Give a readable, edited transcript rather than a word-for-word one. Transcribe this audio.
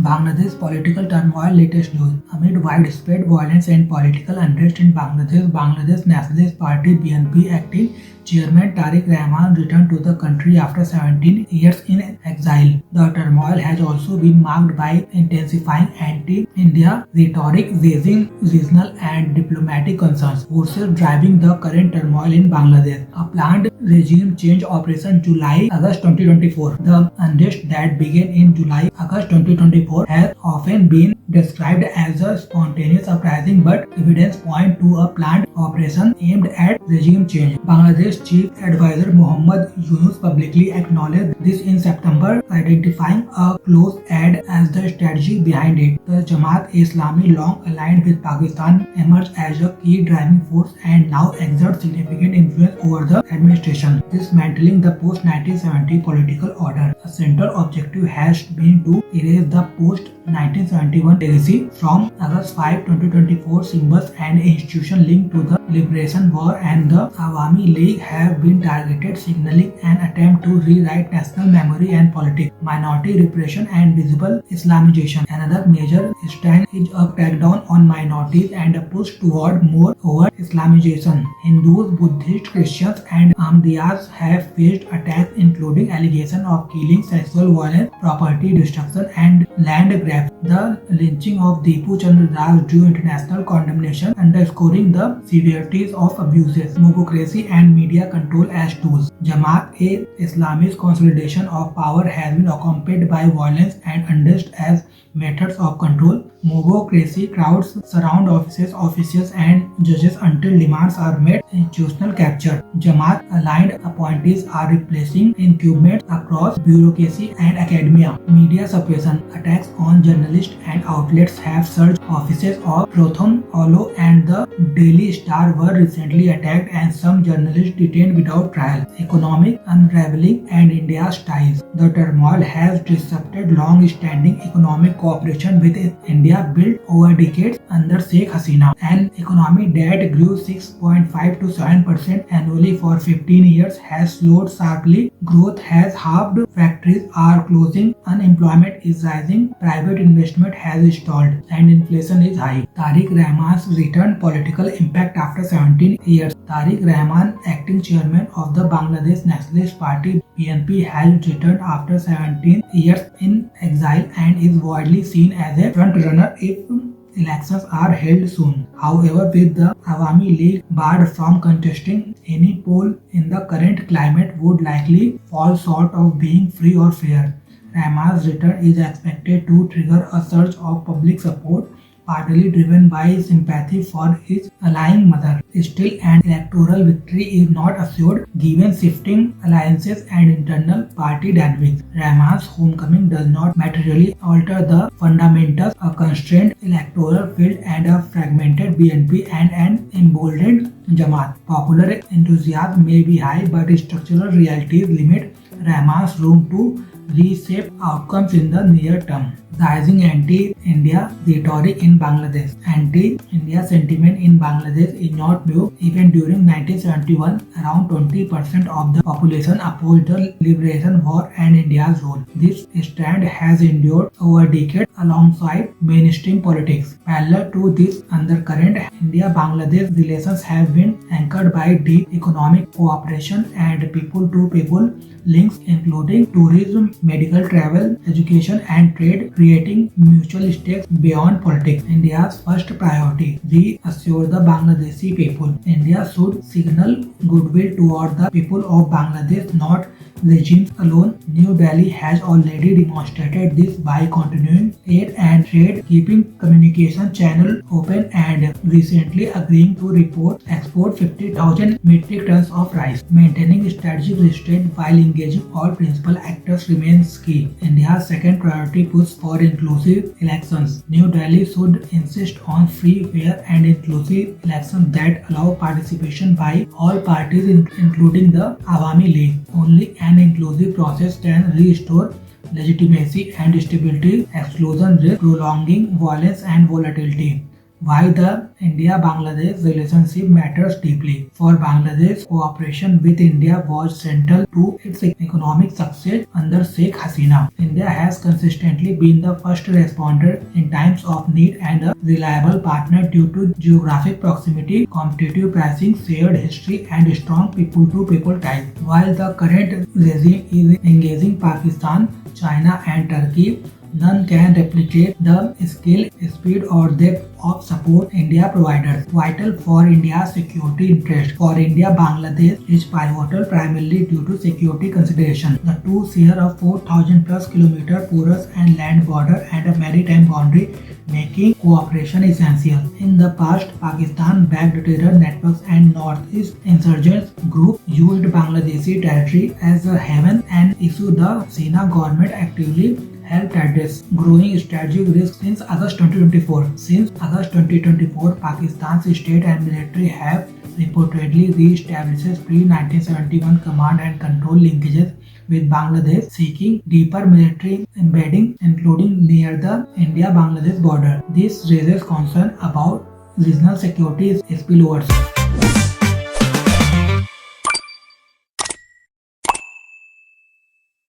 Bangladesh political turmoil latest news. Amid widespread violence and political unrest in Bangladesh, Bangladesh Nationalist Party (BNP) acting chairman Tariq Rahman returned to the country after 17 years in exile. The turmoil has also been marked by intensifying anti-India rhetoric, raising regional and diplomatic concerns, forces driving the current turmoil in Bangladesh. A planned regime change operation July-August 2024. The unrest that began in July-August 2024 has often been described as a spontaneous uprising, but evidence points to a planned operation aimed at regime change. Bangladesh Chief Advisor Muhammad Yunus publicly acknowledged this in September, identifying a close aid as the strategy behind it. The Jamaat-e-Islami, long aligned with Pakistan, emerged as a key driving force and now exerts significant influence over the administration, dismantling the post-1970 political order. A central objective has been to erase the post-1971 legacy from August 5, 2024 symbols and institutions linked to the Liberation War and the Awami League have been targeted, signaling an attempt to rewrite national memory and politics, minority repression and visible Islamization. Another major stand is a crackdown on minorities and a push toward more overt Islamization. Hindus, Buddhists, Christians and Ahmadiyas have faced attacks including allegations of killing, sexual violence, property destruction and land grabs. The lynching of Deepu Chandra Das drew international condemnation, underscoring the severities of abuses, democracy and media control as tools. Jamaat-e-Islami's consolidation of power has been accompanied by violence and unrest as methods of control. Mobocracy crowds surround offices, officials and judges until demands are met. Institutional capture. Jamaat-aligned appointees are replacing incumbents across bureaucracy and academia. Media suppression. Attacks on journalists and outlets have surged. Offices of Prothom, Olo and the Daily Star were recently attacked and some journalists detained without trial. Economic unraveling and India's ties. The turmoil has disrupted long-standing economic cooperation with India built over decades under Sheikh Hasina. An economy that grew 6.5 to 7% annually for 15 years has slowed sharply. Growth has halved. Factories are closing. Unemployment is rising. Private investment has stalled and inflation is high. Tariq Rahman's return political impact after 17 years. Tariq Rahman, acting chairman of the Bangladesh Nationalist Party (BNP), has returned after 17 years in exile and is widely seen as a front-runner if elections are held soon. However, with the Awami League barred from contesting, any poll in the current climate would likely fall short of being free or fair. Rahman's return is expected to trigger a surge of public support, partly driven by sympathy for his allying mother. Still, an electoral victory is not assured given shifting alliances and internal party dynamics. Rahman's homecoming does not materially alter the fundamentals. A constrained electoral field and a fragmented BNP and an emboldened Jamaat. Popular enthusiasm may be high, but structural realities limit Rahman's room to reshape outcomes in the near term. Rising anti-India rhetoric in Bangladesh. Anti-India sentiment in Bangladesh is not new. Even during 1971, around 20% of the population opposed the Liberation War and India's role. This strand has endured over decades alongside mainstream politics. Parallel to this undercurrent, India-Bangladesh relations have been anchored by deep economic cooperation and people-to-people links including tourism, medical travel, education and trade, creating mutual stakes beyond politics. India's first priority: reassure the Bangladeshi people. India should signal goodwill toward the people of Bangladesh, not regimes alone. New Delhi has already demonstrated this by continuing aid and trade, keeping communication channels open and recently agreeing to export 50,000 metric tons of rice. Maintaining strategic restraint while engaging all principal actors remains key. India's second priority push for inclusive elections. New Delhi should insist on free, fair and inclusive elections that allow participation by all parties including the Awami League. Only an inclusive process can restore legitimacy and stability. Exclusion risk prolonging violence and volatility. Why the India-Bangladesh relationship matters deeply. For Bangladesh, cooperation with India was central to its economic success under Sheikh Hasina. India has consistently been the first responder in times of need and a reliable partner due to geographic proximity, competitive pricing, shared history, and strong people-to-people ties. While the current regime is engaging Pakistan, China, and Turkey, none can replicate the scale, speed, or depth of support India provided. Vital for India's security interest. For India, Bangladesh is pivotal primarily due to security consideration. The two share a 4,000 plus kilometer porous and land border and a maritime boundary, making cooperation essential. In the past, Pakistan-backed terror networks and Northeast insurgents groups used Bangladeshi territory as a haven, an issue the Sina government actively helped address. Growing strategic risk since August 2024. Since August 2024, Pakistan's state and military have reportedly re-established pre-1971 command and control linkages with Bangladesh, seeking deeper military embedding, including near the India-Bangladesh border. This raises concern about regional security spillovers.